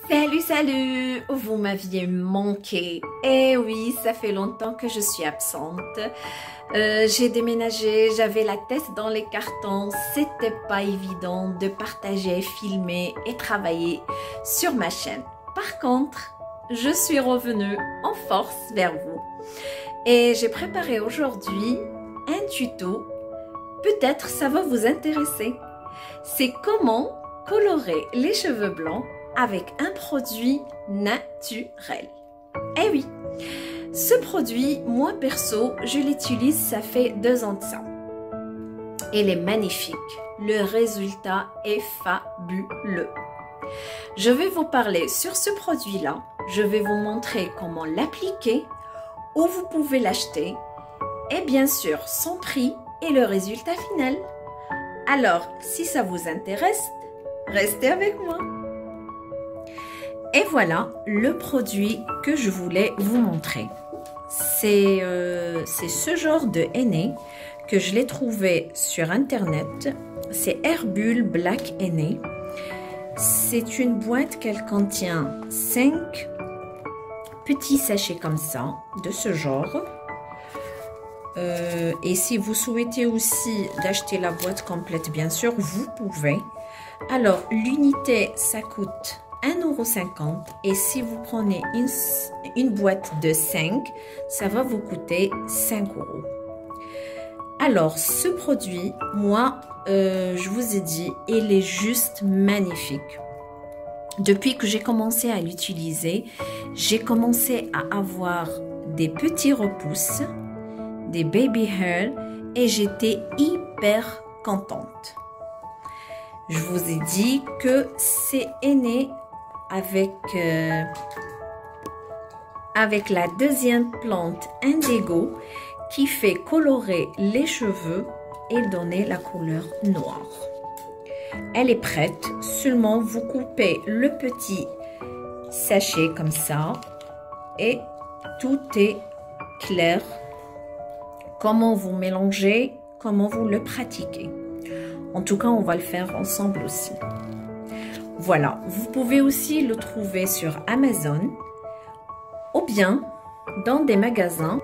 Salut, salut! Vous m'aviez manqué. Eh oui, ça fait longtemps que je suis absente. J'ai déménagé, j'avais la tête dans les cartons. C'était pas évident de partager, filmer et travailler sur ma chaîne. Par contre, je suis revenue en force vers vous. Et j'ai préparé aujourd'hui un tuto. Peut-être ça va vous intéresser. C'est comment colorer les cheveux blancs avec un produit naturel. Eh oui, ce produit, moi perso, je l'utilise, ça fait 2 ans de ça. Il est magnifique. Le résultat est fabuleux. Je vais vous parler sur ce produit-là. Je vais vous montrer comment l'appliquer, où vous pouvez l'acheter et bien sûr son prix et le résultat final. Alors, si ça vous intéresse, restez avec moi. Et voilà le produit que je voulais vous montrer. C'est ce genre de henné que je l'ai trouvé sur internet. C'est Herbule Black Henné. C'est une boîte qu'elle contient 5 petits sachets comme ça, de ce genre. Et si vous souhaitez aussi d'acheter la boîte complète, bien sûr, vous pouvez. Alors, l'unité, ça coûte 1,50 € et si vous prenez une boîte de 5, ça va vous coûter 5 €. Alors, ce produit, moi, je vous ai dit, il est juste magnifique. Depuis que j'ai commencé à l'utiliser, j'ai commencé à avoir des petits repousses, des baby hair et j'étais hyper contente. Je vous ai dit que c'est henné avec la deuxième plante indigo qui fait colorer les cheveux et donner la couleur noire. Elle est prête, seulement vous coupez le petit sachet comme ça et tout est clair. Comment vous mélangez, comment vous le pratiquez. En tout cas, on va le faire ensemble aussi. Voilà, vous pouvez aussi le trouver sur Amazon ou bien dans des magasins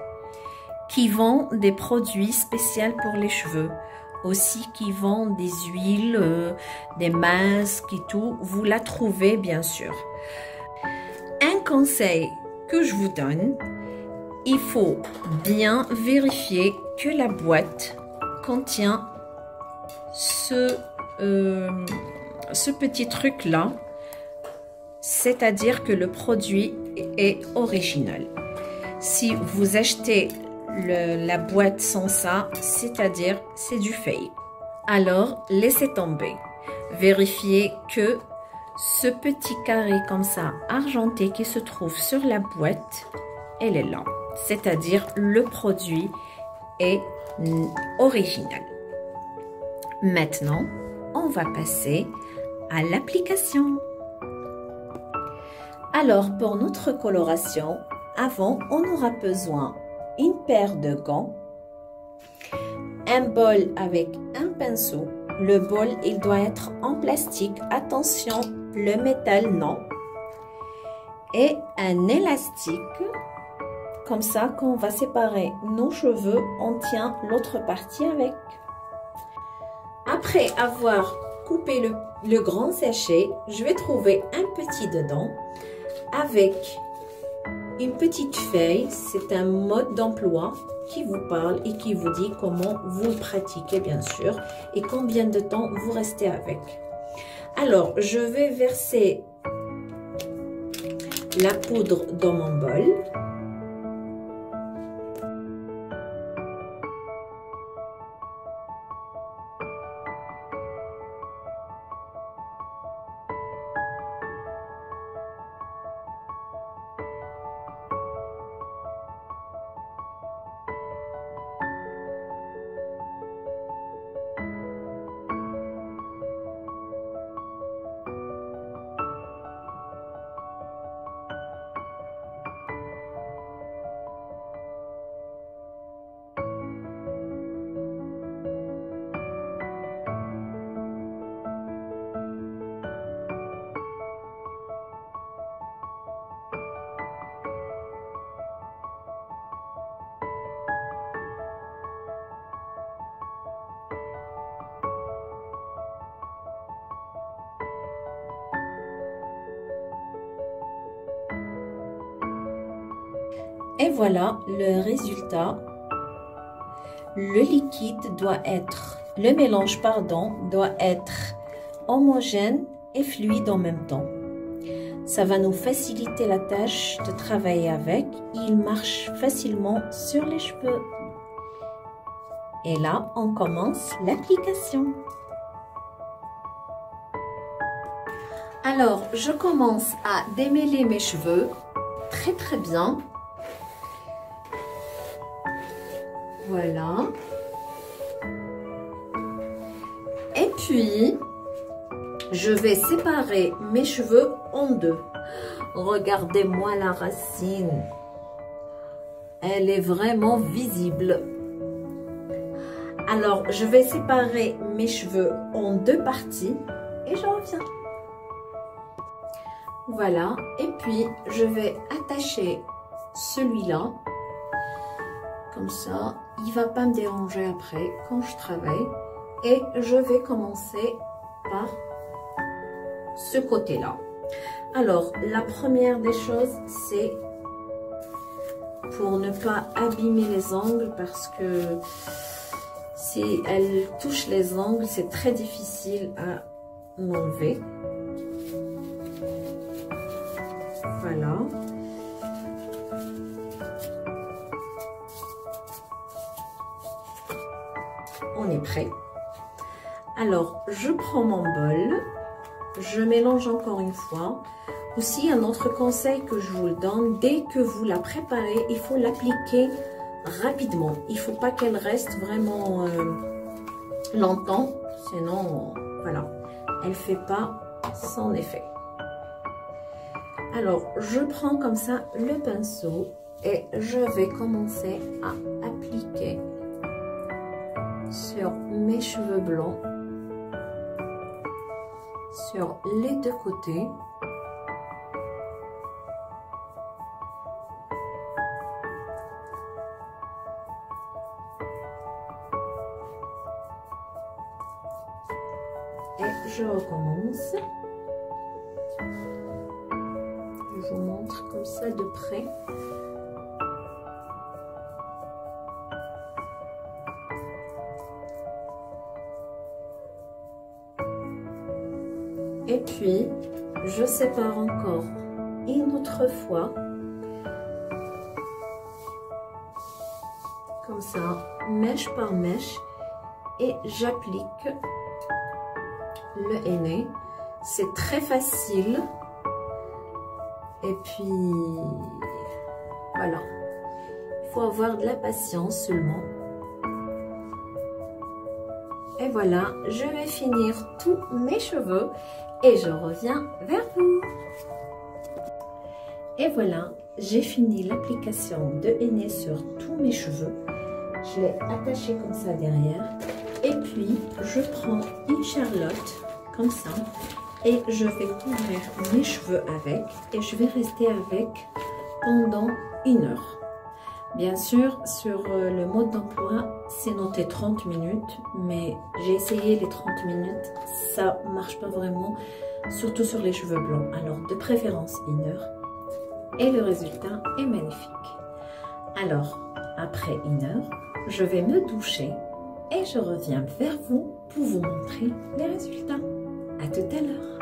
qui vendent des produits spéciaux pour les cheveux. Aussi qui vendent des huiles, des masques et tout. Vous la trouvez bien sûr. Un conseil que je vous donne, il faut bien vérifier que la boîte contient ce petit truc là, c'est-à-dire que le produit est original. Si vous achetez la boîte sans ça, c'est-à-dire c'est du fake. Alors laissez tomber. Vérifiez que ce petit carré comme ça argenté qui se trouve sur la boîte, elle est là. C'est-à-dire le produit est original. Maintenant, on va passer à l'application. Alors, pour notre coloration, avant, on aura besoin d'une paire de gants, un bol avec un pinceau. Le bol, il doit être en plastique. Attention, le métal, non. Et un élastique. Comme ça, quand on va séparer nos cheveux, on tient l'autre partie avec. Après avoir coupé le grand sachet, je vais trouver un petit dedans avec une petite feuille. C'est un mode d'emploi qui vous parle et qui vous dit comment vous le pratiquez bien sûr et combien de temps vous restez avec. Alors, je vais verser la poudre dans mon bol. Et voilà le résultat. Le liquide doit être, le mélange pardon, doit être homogène et fluide en même temps. Ça va nous faciliter la tâche de travailler avec. Il marche facilement sur les cheveux. Et là, on commence l'application. Alors, je commence à démêler mes cheveux très bien. Voilà. Et puis, je vais séparer mes cheveux en deux. Regardez-moi la racine. Elle est vraiment visible. Alors, je vais séparer mes cheveux en deux parties et je reviens. Voilà. Et puis, je vais attacher celui-là. Comme ça, il ne va pas me déranger après quand je travaille. Et je vais commencer par ce côté-là. Alors, la première des choses, c'est pour ne pas abîmer les ongles parce que si elle touche les ongles, c'est très difficile à enlever. Voilà. On est prêt. Alors, je prends mon bol. Je mélange encore une fois. Aussi, un autre conseil que je vous le donne, dès que vous la préparez, il faut l'appliquer rapidement. Il ne faut pas qu'elle reste vraiment longtemps, sinon, voilà, elle ne fait pas son effet. Alors, je prends comme ça le pinceau et je vais commencer à appliquer sur mes cheveux blancs, sur les deux côtés. Et je recommence. Je vous montre comme ça de près. Et puis, je sépare encore une autre fois. Comme ça, mèche par mèche. Et j'applique le henné. C'est très facile. Et puis, voilà. Il faut avoir de la patience seulement. Et voilà, je vais finir tous mes cheveux et je reviens vers vous. Et voilà, j'ai fini l'application de henné sur tous mes cheveux. Je l'ai attaché comme ça derrière. Et puis, je prends une charlotte, comme ça, et je vais couvrir mes cheveux avec. Et je vais rester avec pendant 1 heure. Bien sûr, sur le mode d'emploi, c'est noté 30 minutes, mais j'ai essayé les 30 minutes, ça ne marche pas vraiment, surtout sur les cheveux blancs. Alors, de préférence 1 heure. Et le résultat est magnifique. Alors, après 1 heure, je vais me doucher et je reviens vers vous pour vous montrer les résultats. À tout à l'heure.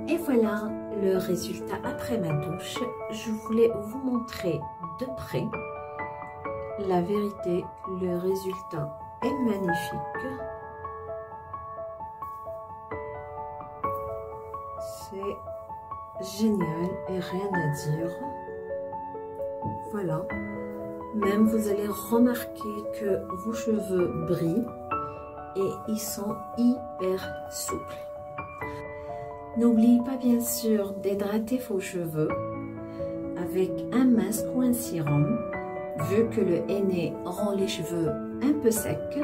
Et voilà le résultat après ma douche. Je voulais vous montrer de près. La vérité, le résultat est magnifique. C'est génial et rien à dire. Voilà. Même vous allez remarquer que vos cheveux brillent et ils sont hyper souples. N'oubliez pas bien sûr d'hydrater vos cheveux avec un masque ou un sérum. Vu que le henné rend les cheveux un peu secs,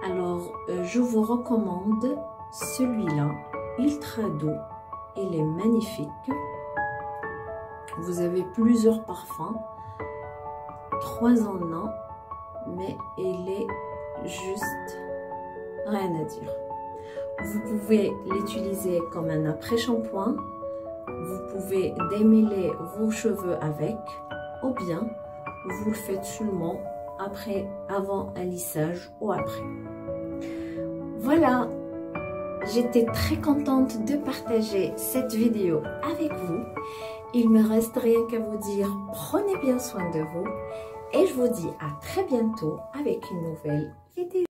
alors je vous recommande celui-là, ultra doux. Il est magnifique. Vous avez plusieurs parfums, 3 en 1, mais il est juste rien à dire. Vous pouvez l'utiliser comme un après-shampoing. Vous pouvez démêler vos cheveux avec. ou bien vous le faites seulement avant un lissage ou après. Voilà, j'étais très contente de partager cette vidéo avec vous. Il me reste rien qu'à vous dire, prenez bien soin de vous et je vous dis à très bientôt avec une nouvelle vidéo.